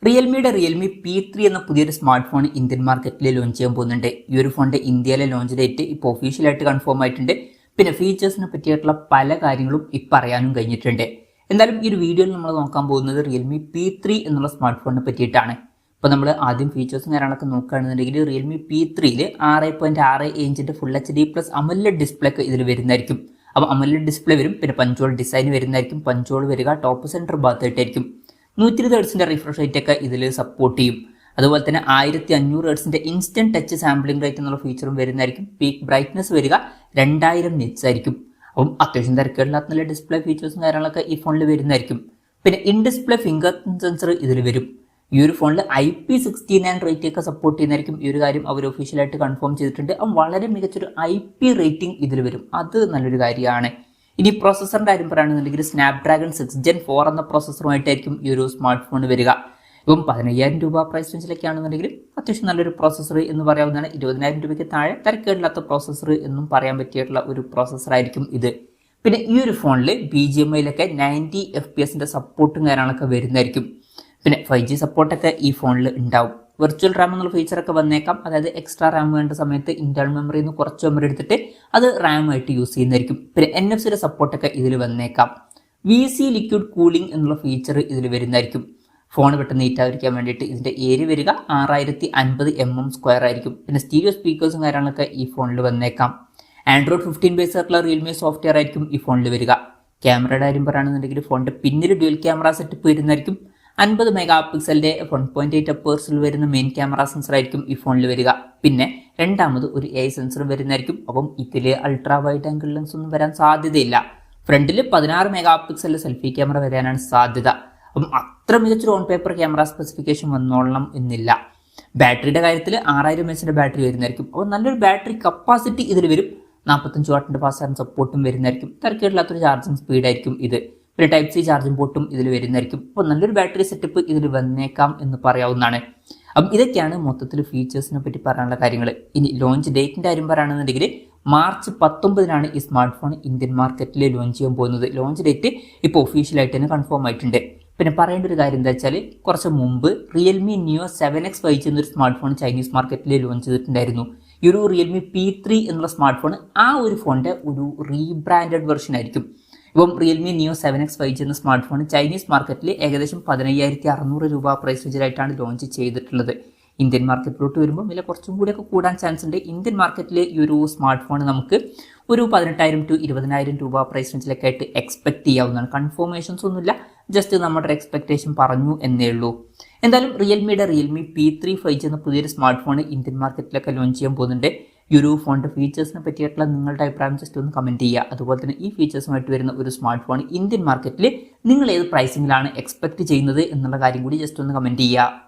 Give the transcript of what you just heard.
റിയൽമിയുടെ Realme P3 എന്ന പുതിയൊരു smart phone Indian മാർക്കറ്റിൽ ലോഞ്ച് ചെയ്യാൻ പോകുന്നുണ്ട്. ഈ ഒരു ഫോണിന്റെ ഇന്ത്യയിലെ ലോഞ്ച് ഡേറ്റ് ഇപ്പോൾ ഒഫീഷ്യലായിട്ട് കൺഫേം ആയിട്ടുണ്ട്. പിന്നെ ഫീച്ചേഴ്സിനെ പറ്റിയിട്ടുള്ള പല കാര്യങ്ങളും ഇപ്പം അറിയാനും കഴിഞ്ഞിട്ടുണ്ട്. എന്തായാലും ഈ ഒരു വീഡിയോയിൽ നമ്മൾ നോക്കാൻ പോകുന്നത് റിയൽമി P3 എന്നുള്ള സ്മാർട്ട് ഫോണിനെ പറ്റിയിട്ടാണ്. ഇപ്പോൾ നമ്മൾ ആദ്യം ഫീച്ചേഴ്സും കാര്യങ്ങളൊക്കെ നോക്കുകയാണെന്നുണ്ടെങ്കിൽ റിയൽമി P3യിൽ 6.6 ഇഞ്ചിൻ്റെ ഫുൾ HD+ അമോലെഡ് ഡിസ്പ്ലേ ഒക്കെ ഇതിൽ വരുന്നതായിരിക്കും. അപ്പോൾ അമോലെഡ് ഡിസ്പ്ലേ വരും, പിന്നെ പഞ്ചോൾ ഡിസൈൻ വരുന്നതായിരിക്കും. പഞ്ചോൾ വരിക ടോപ്പ് സെൻറ്റർ ഭാഗത്തായിട്ടായിരിക്കും. 120 ഹെർട്സിൻ്റെ റിഫ്രഷ് റേറ്റ് ഒക്കെ ഇതിൽ സപ്പോർട്ട് ചെയ്യും. അതുപോലെ തന്നെ 1500 ഹെർട്സിൻ്റെ ഇൻസ്റ്റന്റ് ടച്ച് സാമ്പിളിംഗ് റേറ്റ് എന്നുള്ള ഫീച്ചറും വരുന്നതായിരിക്കും. പീക്ക് ബ്രൈറ്റ്നസ് വരിക 2000 നിറ്റ്സ് ആയിരിക്കും. അപ്പം അത്യാവശ്യം തിരക്കേടില്ലാത്ത നല്ല ഡിസ്പ്ലേ ഫീച്ചേഴ്സും കാര്യങ്ങളൊക്കെ ഈ ഫോണിൽ വരുന്നതായിരിക്കും. പിന്നെ ഇൻ ഡിസ്പ്ലേ ഫിംഗർ സെൻസർ ഇതിൽ വരും. ഈ ഒരു ഫോണിൽ IP69 റേറ്റ് ഒക്കെ സപ്പോർട്ട് ചെയ്യുന്നതായിരിക്കും. ഈ ഒരു കാര്യം അവർ ഒഫീഷ്യലായിട്ട് കൺഫേം ചെയ്തിട്ടുണ്ട്. അപ്പം വളരെ മികച്ചൊരു IP റേറ്റിംഗ് ഇതിൽ വരും. അത് നല്ലൊരു കാര്യമാണ്. ഇനി പ്രോസസ്സറിൻ്റെ കാര്യം പറയുകയാണെന്നുണ്ടെങ്കിൽ സ്നാപ്ഡ്രാഗൺ 6 Gen 4 എന്ന പ്രോസസ്സറുമായിട്ടായിരിക്കും ഈ ഒരു സ്മാർട്ട് ഫോൺ വരിക. ഇപ്പം 15000 രൂപ പ്രൈസ് റേഞ്ചിലൊക്കെ ആണെന്നുണ്ടെങ്കിൽ അത്യാവശ്യം നല്ലൊരു പ്രോസസ്സർ എന്ന് പറയാവുന്നതാണ്. 20000 രൂപയ്ക്ക് താഴെ തിരക്കേടില്ലാത്ത പ്രോസസ്സർ എന്നും പറയാൻ പറ്റിയിട്ടുള്ള ഒരു പ്രോസസ്സറായിരിക്കും ഇത്. പിന്നെ ഈ ഒരു ഫോണിൽ BGMIയിലൊക്കെ 90 FPS സപ്പോർട്ടും കാര്യങ്ങളൊക്കെ വരുന്നതായിരിക്കും. പിന്നെ 5G സപ്പോർട്ടൊക്കെ ഈ ഫോണിൽ ഉണ്ടാവും. വെർച്വൽ റാം എന്നുള്ള ഫീച്ചറൊക്കെ വന്നേക്കാം. അതായത് എക്സ്ട്രാ റാം വേണ്ട സമയത്ത് ഇന്റേണൽ മെമ്മറിയിൽ നിന്ന് കുറച്ച് മെമ്മറി എടുത്തിട്ട് അത് റാമായിട്ട് യൂസ് ചെയ്യുന്നതായിരിക്കും. പിന്നെ NFC സപ്പോർട്ടൊക്കെ ഇതിൽ വന്നേക്കാം. VC ലിക്വിഡ് കൂളിംഗ് എന്നുള്ള ഫീച്ചർ ഇതിൽ വരുന്നതായിരിക്കും. ഫോൺ പെട്ടെന്ന് നീറ്റായിരിക്കാൻ വേണ്ടിയിട്ട് ഇതിൻ്റെ ഏരിയ വരിക 6050 mm² ആയിരിക്കും. പിന്നെ സ്റ്റീരിയോ സ്പീക്കേഴ്സും കാര്യങ്ങളൊക്കെ ഈ ഫോണിൽ വന്നേക്കാം. Android 15 ബേസ് ആയിട്ടുള്ള റിയൽമി സോഫ്റ്റ്വെയർ ആയിരിക്കും ഈ ഫോണിൽ വരിക. ക്യാമറയുടെ കാര്യം പറയുകയാണെന്നുണ്ടെങ്കിൽ ഫോണിൻ്റെ പിന്നിൽ ഡ്യുവൽ ക്യാമറ സെറ്റപ്പ് വരുന്നതായിരിക്കും. 50 മെഗാ പിക്സലിൻ്റെ 1.8 അപ്പേഴ്സിൽ വരുന്ന മെയിൻ ക്യാമറ സെൻസർ ആയിരിക്കും ഈ ഫോണിൽ വരിക. പിന്നെ രണ്ടാമത് ഒരു AI സെൻസർ വരുന്നതായിരിക്കും. അപ്പം ഇതിൽ അൾട്രാ വൈഡ് ആംഗിൾ ലെൻസ് ഒന്നും വരാൻ സാധ്യതയില്ല. ഫ്രണ്ടിൽ 16 മെഗാ പിക്സലിൽ സെൽഫി ക്യാമറ വരാനാണ് സാധ്യത. അപ്പം അത്ര മികച്ചൊരു ഓൺ പേപ്പർ ക്യാമറ സ്പെസിഫിക്കേഷൻ വന്നോളണം എന്നില്ല. ബാറ്ററിയുടെ കാര്യത്തിൽ 6000 mAh ബാറ്ററി വരുന്നതായിരിക്കും. അപ്പോൾ നല്ലൊരു ബാറ്ററി കപ്പാസിറ്റി ഇതിൽ വരും. 45 വാട്ടിൻ്റെ ഫാസ്റ്റ് ചാർജിംഗ് സപ്പോർട്ടും വരുന്നതായിരിക്കും. തിരക്കേടില്ലാത്തൊരു ചാർജിങ് സ്പീഡായിരിക്കും ഇത്. പിന്നെ Type-C ചാർജിംഗ് പോർട്ടും ഇതിൽ വരുന്നതായിരിക്കും. അപ്പോൾ നല്ലൊരു ബാറ്ററി സെറ്റപ്പ് ഇതിൽ വന്നേക്കാം എന്ന് പറയാവുന്നതാണ്. അപ്പം ഇതൊക്കെയാണ് മൊത്തത്തിൽ ഫീച്ചേഴ്സിനെ പറ്റി പറയാനുള്ള കാര്യങ്ങൾ. ഇനി ലോഞ്ച് ഡേറ്റിൻ്റെ കാര്യം പറയുകയാണെന്നുണ്ടെങ്കിൽ മാർച്ച് 19 ഈ സ്മാർട്ട് ഫോൺ ഇന്ത്യൻ മാർക്കറ്റിൽ ലോഞ്ച് ചെയ്യാൻ പോകുന്നത്. ലോഞ്ച് ഡേറ്റ് ഇപ്പോൾ ഒഫീഷ്യലായിട്ട് തന്നെ കൺഫേം ആയിട്ടുണ്ട്. പിന്നെ പറയേണ്ട ഒരു കാര്യം എന്താ വെച്ചാൽ കുറച്ച് മുമ്പ് റിയൽമി Neo 7X 5G എന്നൊരു സ്മാർട്ട് ഫോൺ ചൈനീസ് മാർക്കറ്റിൽ ലോഞ്ച് ചെയ്തിട്ടുണ്ടായിരുന്നു. ഈ ഒരു റിയൽമി P3 എന്നുള്ള സ്മാർട്ട് ഫോൺ ആ ഒരു ഫോണിൻ്റെ ഒരു റീബ്രാൻഡഡ് വെർഷൻ ആയിരിക്കും. ഇപ്പം റിയൽമി Neo 7X 5G എന്ന സ്മാർട്ട് ഫോൺ ചൈനീസ് മാർക്കറ്റിൽ ഏകദേശം 15600 രൂപ പ്രൈസ് റേഞ്ചിലായിട്ടാണ് ലോഞ്ച് ചെയ്തിട്ടുള്ളത്. ഇന്ത്യൻ മാർക്കറ്റിലോട്ട് വരുമ്പോൾ വില കുറച്ചും കൂടിയൊക്കെ കൂടാൻ ചാൻസ് ഉണ്ട്. ഇന്ത്യൻ മാർക്കറ്റിൽ ഈ ഒരു സ്മാർട്ട് ഫോൺ നമുക്ക് ഒരു 18000 to 20000 രൂപ പ്രൈസ് റേഞ്ചിലൊക്കെ ആയിട്ട് എക്സ്പെക്ട് ചെയ്യാവുന്നതാണ്. കൺഫർമേഷൻസ് ഒന്നുമില്ല, ജസ്റ്റ് നമ്മുടെ എക്സ്പെക്ടേഷൻ പറഞ്ഞു എന്നേ ഉള്ളൂ. എന്തായാലും റിയൽമിയുടെ റിയൽമി P3 5G എന്ന പുതിയൊരു സ്മാർട്ട് ഫോൺ ഇന്ത്യൻ മാർക്കറ്റിലൊക്കെ ലോഞ്ച് ചെയ്യാൻ പോകുന്നുണ്ട്. ഈ ഒരു ഫോണിൻ്റെ ഫീച്ചേഴ്സിനെ പറ്റിയിട്ടുള്ള നിങ്ങളുടെ അഭിപ്രായം ജസ്റ്റ് ഒന്ന് കമൻറ്റ് ചെയ്യുക. അതുപോലെ തന്നെ ഈ ഫീച്ചേഴ്സുമായിട്ട് വരുന്ന ഒരു സ്മാർട്ട് ഫോൺ ഇന്ത്യൻ മാർക്കറ്റിൽ നിങ്ങൾ ഏത് പ്രൈസിങ്ങിലാണ് എക്സ്പെക്ട് ചെയ്യുന്നത് എന്നുള്ള കാര്യം കൂടി ജസ്റ്റ് ഒന്ന് കമൻറ്റ് ചെയ്യുക.